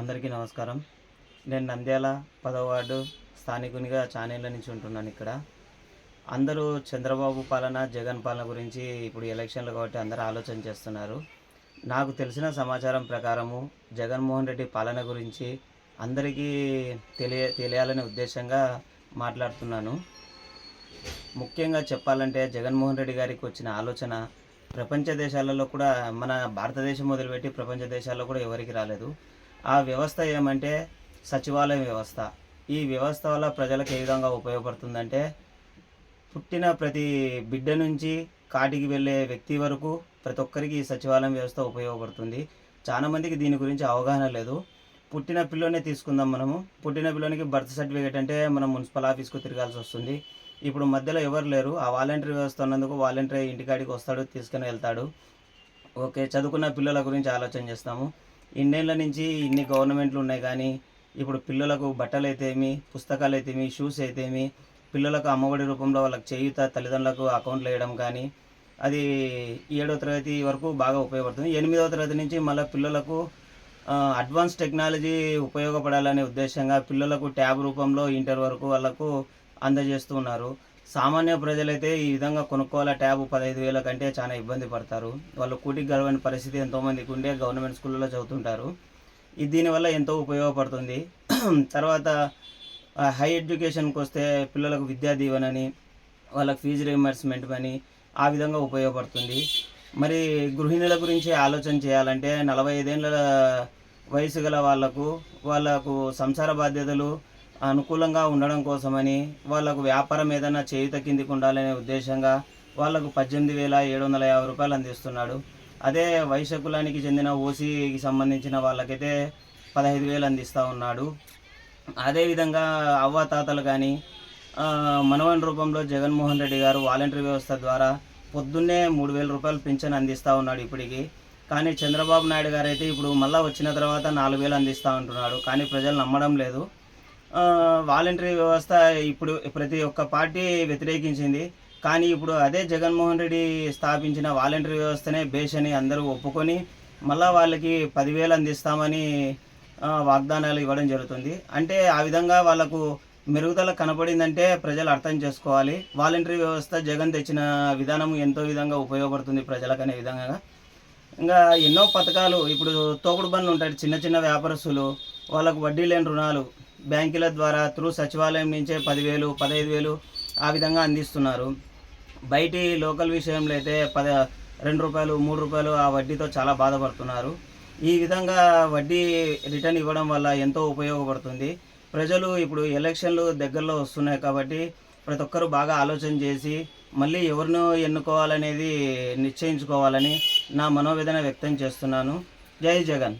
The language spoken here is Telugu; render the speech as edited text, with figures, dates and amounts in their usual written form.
అందరికీ నమస్కారం. నేను నంద్యాల 10వ వార్డు స్థానికునిగా చానేళ్ల నుంచి ఉంటున్నాను ఇక్కడ. అందరూ చంద్రబాబు పాలన, జగన్ పాలన గురించి ఇప్పుడు ఎలక్షన్లు కాబట్టి అందరూ ఆలోచన చేస్తున్నారు. నాకు తెలిసిన సమాచారం ప్రకారము జగన్మోహన్ రెడ్డి పాలన గురించి అందరికీ తెలియాలనే ఉద్దేశంగా మాట్లాడుతున్నాను. ముఖ్యంగా చెప్పాలంటే జగన్మోహన్ రెడ్డి గారికి వచ్చిన ఆలోచన ప్రపంచ దేశాలలో కూడా, మన భారతదేశం మొదలుపెట్టి ప్రపంచ దేశాల్లో కూడా ఎవరికి రాలేదు. ఆ వ్యవస్థ ఏమంటే సచివాలయం వ్యవస్థ. ఈ వ్యవస్థ వల్ల ప్రజలకు ఏ విధంగా ఉపయోగపడుతుందంటే, పుట్టిన ప్రతి బిడ్డ నుంచి కాటికి వెళ్ళే వ్యక్తి వరకు ప్రతి ఒక్కరికి ఈ సచివాలయం వ్యవస్థ ఉపయోగపడుతుంది. చాలామందికి దీని గురించి అవగాహన లేదు. పుట్టిన పిల్లోనే తీసుకుందాం. పుట్టిన పిల్లోనికి బర్త్ సర్టిఫికేట్ అంటే మనం మున్సిపల్ ఆఫీస్కు తిరగాల్సి వస్తుంది. ఇప్పుడు మధ్యలో ఎవరు లేరు. ఆ వాలంటరీ వ్యవస్థ ఉన్నందుకు వాలంటరీ ఇంటికాడికి వస్తాడు, తీసుకుని వెళ్తాడు. ఓకే, చదువుకున్న పిల్లల గురించి ఆలోచన చేస్తాము. ఇన్నేళ్ల నుంచి ఇన్ని గవర్నమెంట్లు ఉన్నాయి, కానీ ఇప్పుడు పిల్లలకు బట్టలు అయితేమి, పుస్తకాలు అయితేమి, షూస్ అయితేమి, పిల్లలకు అమ్మఒడి రూపంలో వాళ్ళకి చేయూత తల్లిదండ్రులకు అకౌంట్లు వేయడం కానీ, అది 7వ తరగతి వరకు బాగా ఉపయోగపడుతుంది. 8వ తరగతి నుంచి మళ్ళీ పిల్లలకు అడ్వాన్స్ టెక్నాలజీ ఉపయోగపడాలనే ఉద్దేశంగా పిల్లలకు ట్యాబ్ రూపంలో ఇంటర్ వరకు వాళ్ళకు అందజేస్తూ ఉన్నారు. సామాన్య ప్రజలైతే ఈ విధంగా కొనుక్కోవాల ట్యాబ్ 15,000 కంటే చాలా ఇబ్బంది పడతారు. వాళ్ళు కూటికి గడవని పరిస్థితి ఎంతోమందికి ఉండే గవర్నమెంట్ స్కూళ్ళలో చదువుతుంటారు. ఇది దీనివల్ల ఎంతో ఉపయోగపడుతుంది. తర్వాత హై ఎడ్యుకేషన్కి వస్తే పిల్లలకు విద్యా దీవెనని, వాళ్ళకి ఫీజు రీయింబర్స్మెంట్ అని ఆ విధంగా ఉపయోగపడుతుంది. మరి గృహిణుల గురించి ఆలోచన చేయాలంటే 45 ఏళ్ళ వయసు గల వాళ్ళకు సంసార బాధ్యతలు అనుకూలంగా ఉండడం కోసమని, వాళ్ళకు వ్యాపారం ఏదైనా చేయుత కిందికి ఉండాలనే ఉద్దేశంగా వాళ్ళకు 18,750 రూపాయలు అందిస్తున్నాడు. అదే వైశ్య కులానికి చెందిన ఓసీకి సంబంధించిన వాళ్ళకైతే 15,000 అందిస్తూ ఉన్నాడు. అదేవిధంగా అవ్వాతాతలు కానీ మనవని రూపంలో జగన్మోహన్ రెడ్డి గారు వాలంటరీ వ్యవస్థ ద్వారా పొద్దున్నే 3,000 రూపాయలు పింఛన్ అందిస్తూ ఉన్నాడు ఇప్పటికి. కానీ చంద్రబాబు నాయుడు గారు అయితే ఇప్పుడు మళ్ళీ వచ్చిన తర్వాత 4,000 అందిస్తూ ఉంటున్నాడు. కానీ ప్రజలు నమ్మడం లేదు. వాలంటరీ వ్యవస్థ ఇప్పుడు ప్రతి ఒక్క పార్టీ వ్యతిరేకించింది. కానీ ఇప్పుడు అదే జగన్మోహన్ రెడ్డి స్థాపించిన వాలంటరీ వ్యవస్థనే బేస్ అని అందరూ ఒప్పుకొని మళ్ళీ వాళ్ళకి 10,000 అందిస్తామని వాగ్దానాలు ఇవ్వడం జరుగుతుంది. అంటే ఆ విధంగా వాళ్ళకు మెరుగుదల కనపడిందంటే ప్రజలు అర్థం చేసుకోవాలి. వాలంటరీ వ్యవస్థ జగన్ తెచ్చిన విధానం ఎంతో విధంగా ఉపయోగపడుతుంది ప్రజలకు అనే విధంగా. ఇంకా ఎన్నో పథకాలు, ఇప్పుడు తోపుడు బండ్లు ఉంటాయి, చిన్న చిన్న వ్యాపారస్తులు, వాళ్ళకు వడ్డీ లేని రుణాలు బ్యాంకుల ద్వారా త్రూ సచివాలయం నుంచే 10,000, 15,000 ఆ విధంగా అందిస్తున్నారు. బయటి లోకల్ విషయంలో అయితే 2 రూపాయలు, 3 రూపాయలు ఆ వడ్డీతో చాలా బాధపడుతున్నారు. ఈ విధంగా వడ్డీ రిటర్న్ ఇవ్వడం వల్ల ఎంతో ఉపయోగపడుతుంది. ప్రజలు ఇప్పుడు ఎలక్షన్లు దగ్గరలో వస్తున్నాయి కాబట్టి ప్రతి ఒక్కరూ బాగా ఆలోచన చేసి మళ్ళీ ఎవరినో ఎన్నుకోవాలనేది నిశ్చయించుకోవాలని నా మనోవేదన వ్యక్తం చేస్తున్నాను. జై జగన్.